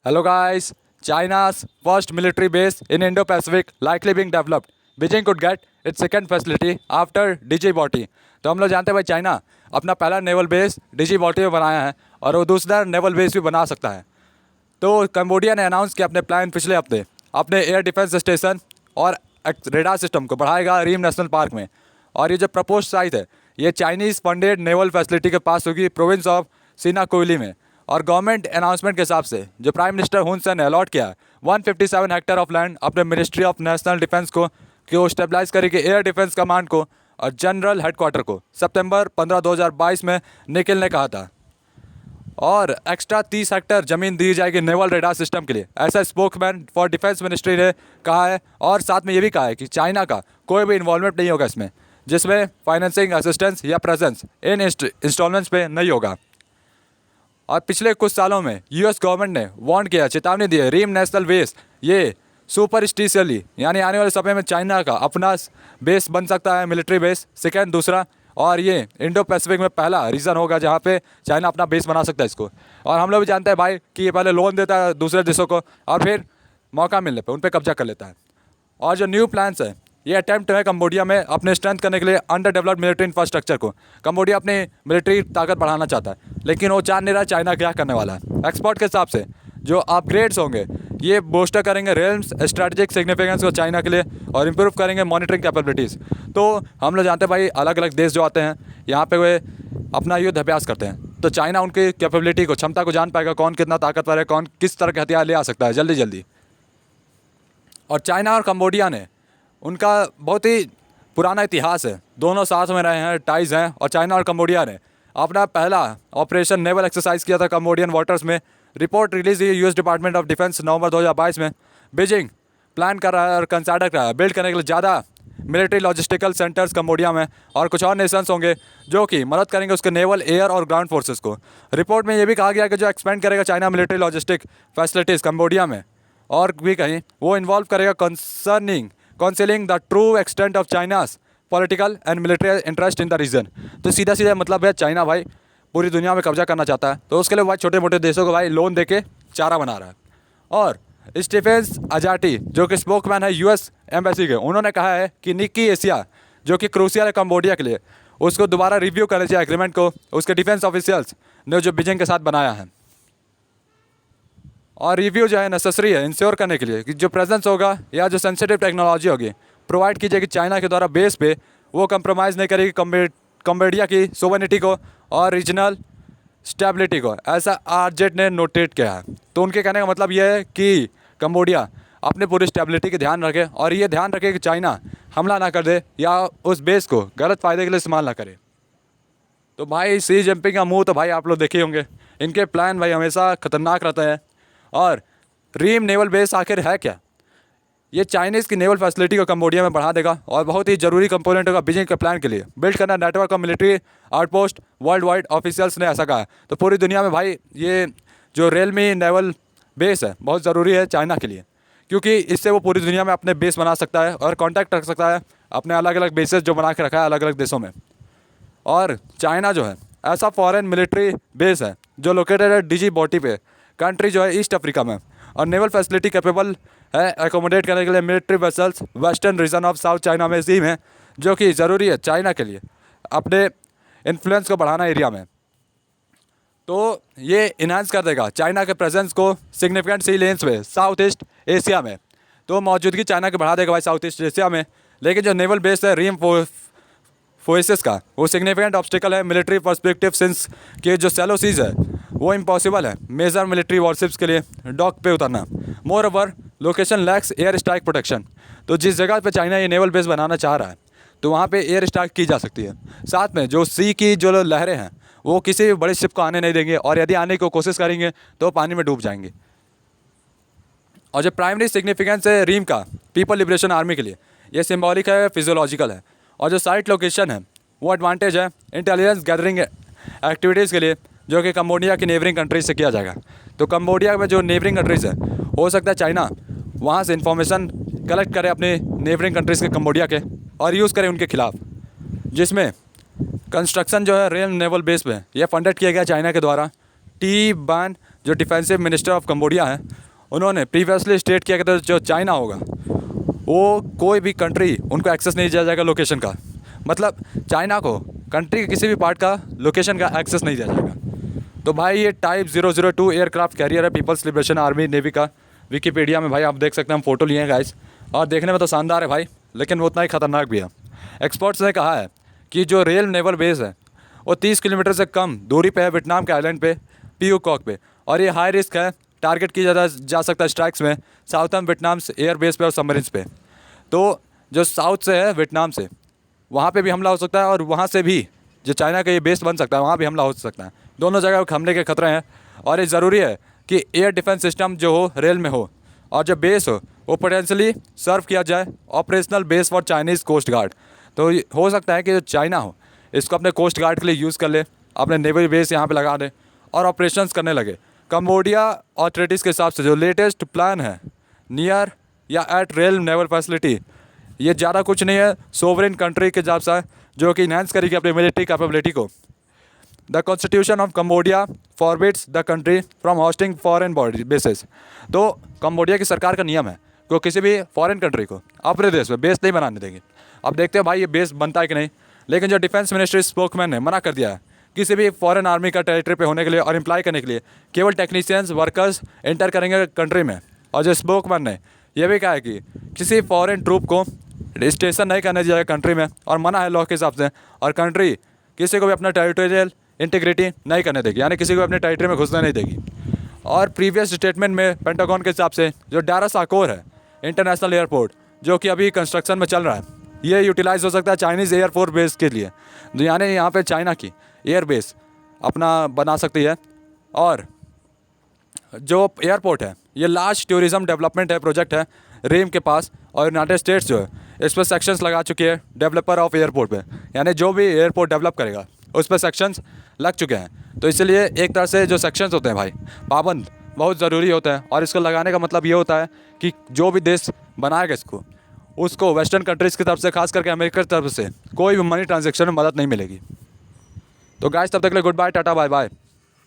Hello guys, China's first military base in Indo-Pacific likely being developed. Beijing could get its second facility after Djibouti. तो हम लोग जानते हैं भाई China अपना पहला नेवल बेस डिजीबॉटी में बनाया है और वो दूसरा नेवल बेस भी बना सकता है। तो कंबोडिया ने अनाउंस किया अपने प्लान पिछले हफ्ते अपने एयर डिफेंस स्टेशन और रेडार सिस्टम को बढ़ाएगा रीम नेशनल पार्क में। और ये जो प्रपोज साइट है ये चाइनीज़ फंडेड नेवल फैसिलिटी के पास होगी प्रोविंस ऑफ सीनाकोइली में। और गवर्नमेंट अनाउंसमेंट के हिसाब से जो प्राइम मिनिस्टर हुन सेन ने अलॉट किया 157 हेक्टेयर ऑफ लैंड अपने मिनिस्ट्री ऑफ नेशनल डिफेंस को स्टेबलाइज करेगी एयर डिफेंस कमांड को और जनरल हेडक्वार्टर को सितंबर 15 2022 में निखिल ने कहा था। और एक्स्ट्रा 30 हेक्टेयर ज़मीन दी जाएगी नेवल रेडार सिस्टम के लिए, ऐसा स्पोक्समैन फॉर डिफेंस मिनिस्ट्री ने कहा है। और साथ में ये भी कहा है कि चाइना का कोई भी इन्वॉल्वमेंट नहीं होगा इसमें, जिसमें फाइनेंसिंग असिस्टेंस या प्रेजेंस इन इंस्टॉलमेंट्स पे नहीं होगा। और पिछले कुछ सालों में यूएस गवर्नमेंट ने वार्न किया, चेतावनी दी है रीम नेशनल बेस ये सुपरस्टिशियली यानी आने वाले समय में चाइना का अपना बेस बन सकता है, मिलिट्री बेस सेकेंड दूसरा, और ये इंडो पैसिफिक में पहला रीजन होगा जहाँ पे चाइना अपना बेस बना सकता है इसको। और हम लोग भी जानते हैं भाई कि ये पहले लोन देता है दूसरे देशों को और फिर मौका मिलने पे उन पर कब्जा कर लेता है। और जो न्यू प्लान्स है ये अटैम्प्ट है कंबोडिया में अपने स्ट्रेंथ करने के लिए अंडर डेवलप्ड मिलिट्री इंफ्रास्ट्रक्चर को। कंबोडिया अपनी मिलिट्री ताकत बढ़ाना चाहता है लेकिन वो जान नहीं रहा चाइना क्या करने वाला है। एक्सपोर्ट के हिसाब से जो अपग्रेड्स होंगे ये बूस्टर करेंगे रेल्स स्ट्रेटेजिक सिग्निफिकेंस को चाइना के लिए और इम्प्रूव करेंगे मॉनिटरिंग कैपेबिलिटीज़। तो हम लोग जानते हैं भाई अलग अलग देश जो आते हैं यहाँ पे वे अपना युद्ध अभ्यास करते हैं, तो चाइना उनकी कैपेबिलिटी को क्षमता को जान पाएगा कौन कितना ताकतवर है, कौन किस तरह के हथियार ले आ सकता है जल्दी जल्दी। और चाइना और कंबोडिया ने उनका बहुत ही पुराना इतिहास है, दोनों साथ में रहे हैं, टाइज हैं। और चाइना और कंबोडिया ने अपना पहला ऑपरेशन नेवल एक्सरसाइज किया था कंबोडियन वाटर्स में। रिपोर्ट रिलीज हुई यूएस डिपार्टमेंट ऑफ डिफेंस नवंबर 2022 में। बीजिंग प्लान कर रहा है और कंसिडर कर रहा है बिल्ड करने के लिए ज़्यादा मिलिट्री लॉजिस्टिकल सेंटर्स कंबोडिया में, और कुछ और नेशंस होंगे जो कि मदद करेंगे उसके नेवल एयर और ग्राउंड फोर्सेस को। रिपोर्ट में ये भी कहा गया कि जो एक्सपेंड करेगा China military logistic facilities Cambodia में और भी कहीं वो इन्वॉल्व करेगा concealing the true extent of China's political and military interest in the region। तो सीधा सीधा मतलब है चाइना भाई पूरी दुनिया में कब्जा करना चाहता है, तो उसके लिए भाई छोटे मोटे देशों को भाई लोन देके चारा बना रहा है। और स्टीफेंस अजाटी जो कि स्पोकमैन है यूएस एम्बेसी के, उन्होंने कहा है कि निक्की एशिया जो कि क्रूशियल है कंबोडिया के लिए उसको दोबारा रिव्यू करना चाहिए एग्रीमेंट को उसके डिफेंस ऑफिशियल्स ने जो बीजिंग के साथ बनाया है। और रिव्यू जो है नेसेसरी है इंश्योर करने के लिए कि जो प्रेजेंस होगा या जो सेंसिटिव टेक्नोलॉजी होगी प्रोवाइड की जाएगी चाइना के द्वारा बेस पे, वो कंप्रोमाइज़ नहीं करेगी कंबोडिया की सोवरेनिटी को और रीजनल स्टेबिलिटी को, ऐसा आरजेड ने नोटेट किया है। तो उनके कहने का मतलब ये है कि कंबोडिया अपने पूरी स्टेबिलिटी का ध्यान रखे और ये ध्यान रखे कि चाइना हमला ना कर दे या उस बेस को गलत फ़ायदे के लिए इस्तेमाल ना करे। तो भाई सी जिनपिंग का मुँह तो भाई आप लोग देखे होंगे, इनके प्लान भाई हमेशा खतरनाक रहते हैं। और रीम नेवल बेस आखिर है क्या? ये चाइनीज़ की नेवल फैसिलिटी को कंबोडिया में बढ़ा देगा और बहुत ही ज़रूरी कंपोनेंट होगा बीजिंग के प्लान के लिए बिल्ड करना network of military outpost world wide. Officials ने ऐसा कहा है। तो पूरी दुनिया में भाई ये जो रेलमी नेवल बेस है बहुत ज़रूरी है चाइना के लिए, क्योंकि इससे वो पूरी दुनिया में अपने बेस बना सकता है और कॉन्टैक्ट रख सकता है अपने अलग अलग बेसेस जो बना के रखा है अलग अलग देशों में। और चाइना जो है ऐसा फॉरेन मिलिट्री बेस है जो लोकेटेड है डिजीबॉटी पे, कंट्री जो है ईस्ट अफ्रीका में, और नेवल फैसिलिटी कैपेबल है एकोमोडेट करने के लिए military vessels western region of south China में सी में, जो कि ज़रूरी है चाइना के लिए अपने इन्फ्लुएंस को बढ़ाना एरिया में। तो ये इन्हांस कर देगा चाइना के प्रेजेंस को सिग्निफिकेंट सी लेन्स में साउथ ईस्ट एशिया में। तो मौजूदगी चाइना की बढ़ा देगा भाई साउथ ईस्ट एशिया में। लेकिन जो नेवल बेस है रीम फोर्सेस का वो सिग्निफिकेंट ऑब्स्टिकल है मिलिट्री पर्सपेक्टिव सिंस के जो सैलो सीज है वो इम्पॉसिबल है मेजर मिलिट्री वॉरशिप्स के लिए डॉक पे उतरना। More over location lakhs air strike protection. तो जिस जगह पे चाइना ये नेवल बेस बनाना चाह रहा है तो वहाँ पे एयर स्ट्राइक की जा सकती है। साथ में जो सी की जो लहरें हैं वो किसी भी बड़े शिप को आने नहीं देंगे और यदि आने की कोशिश करेंगे तो पानी में डूब जाएंगे। और जो प्राइमरी सिग्निफिकेंस है रीम का पीपल लिबरेशन आर्मी के लिए ये सिम्बॉलिक है फिजियोलॉजिकल है। और जो साइट लोकेशन है वो एडवांटेज है इंटेलिजेंस गैदरिंग एक्टिविटीज़ के लिए जो कि कंबोडिया की नेबरिंग कंट्रीज से किया जाएगा। तो कंबोडिया में जो नेबरिंग कंट्रीज़ है हो सकता है चाइना वहाँ से इंफॉर्मेशन कलेक्ट करे अपने नेबरिंग कंट्रीज़ के कंबोडिया के और यूज़ करे उनके खिलाफ, जिसमें कंस्ट्रक्शन जो है रेल नेवल बेस पे ये फंडेड किया गया चाइना के द्वारा टी बैन जो डिफेंसिव मिनिस्टर ऑफ कंबोडिया हैं, उन्होंने प्रीवियसली स्टेट किया कि जो चाइना होगा वो कोई भी कंट्री उनको एक्सेस नहीं दिया जाएगा लोकेशन का। मतलब चाइना को कंट्री के किसी भी पार्ट का लोकेशन का एक्सेस नहीं दिया जाएगा। तो भाई ये टाइप 002 एयरक्राफ्ट कैरियर है पीपल्स लिबरेशन आर्मी नेवी का। विकीपीडिया में भाई आप देख सकते हैं, हम फोटो लिए हैं गाइस, और देखने में तो शानदार है भाई, लेकिन वो उतना ही खतरनाक भी है। एक्सपर्ट्स ने कहा है कि जो रियल नेवल बेस है वो 30 किलोमीटर से कम दूरी पे है वियतनाम के आइलैंड पे पीयूकॉक पे, और ये हाई रिस्क है, टारगेट किया जा सकता है स्ट्राइक्स में साउथर्न वियतनाम से एयर बेस पे और सबमरीन्स पे। तो जो साउथ से है वियतनाम से, वहाँ पे भी हमला हो सकता है, और वहाँ से भी जो चाइना का ये बेस बन सकता है वहाँ भी हमला हो सकता है। दोनों जगह हमले के खतरे हैं, और ये ज़रूरी है कि एयर डिफेंस सिस्टम जो हो रेल में हो, और जो बेस हो वो पोटेंशियली सर्व किया जाए operational base for Chinese coast guard. तो हो सकता है कि जो चाइना हो इसको अपने कोस्ट गार्ड के लिए यूज़ कर ले, अपने नेवल बेस यहाँ पे लगा दे और ऑपरेशंस करने लगे। कंबोडिया ऑथोरिटीज़ के हिसाब से जो लेटेस्ट प्लान है नियर या एट रेल नेवल फैसिलिटी, ये ज़्यादा कुछ नहीं है, सोवरेन कंट्री के हिसाब से जो कि इन्हांस करेगी अपनी मिलिट्री कैपेबिलिटी को। The constitution of Cambodia forbids the country from hosting foreign body basis. तो कम्बोडिया की सरकार का नियम है कि वो किसी भी फॉरेन कंट्री को अपने देश में बेस नहीं बनाने देंगे। अब देखते हैं भाई ये बेस बनता है कि नहीं, लेकिन जो डिफेंस मिनिस्ट्री स्पोकमैन ने मना कर दिया है किसी भी फॉरेन आर्मी का टेरिटरी पे होने के लिए और इम्प्लाई करने के लिए केवल टेक्नीशियंस वर्कर्स एंटर करेंगे कंट्री में। और जो स्पोकमैन ने यह भी कहा है कि किसी फॉरेन ट्रूप को रजिस्ट्रेशन नहीं करने दिया जाएगा कंट्री में, और मना है लॉ के हिसाब से, और कंट्री किसी को भी अपना टेरिटोरियल इंटीग्रिटी नहीं करने देगी, यानी किसी को अपने टेरिटरी में घुसने नहीं देगी। और प्रीवियस स्टेटमेंट में पेंटागन के हिसाब से जो डारा आकोर है इंटरनेशनल एयरपोर्ट जो कि अभी कंस्ट्रक्शन में चल रहा है, ये यूटिलाइज हो सकता है चाइनीज़ एयरफोर्स बेस के लिए, यानी यहाँ पे चाइना की एयर बेस अपना बना सकती है। और जो एयरपोर्ट है ये लार्ज टूरिज्म डेवलपमेंट है प्रोजेक्ट है रेम के पास, और यूनाइटेड स्टेट्स जो है इस पर सेक्शंस लगा चुके हैं डेवलपर ऑफ एयरपोर्ट पे, यानी जो भी एयरपोर्ट डेवलप करेगा उस पर सेक्शंस लग चुके हैं। तो इसलिए एक तरह से जो सेक्शंस होते हैं भाई पाबंद बहुत ज़रूरी होता है, और इसको लगाने का मतलब ये होता है कि जो भी देश बनाएगा इसको उसको वेस्टर्न कंट्रीज़ की तरफ से, खास करके अमेरिका की तरफ से कोई भी मनी ट्रांजेक्शन में मदद नहीं मिलेगी। तो गाइस तब तक के लिए good bye, tata bye bye.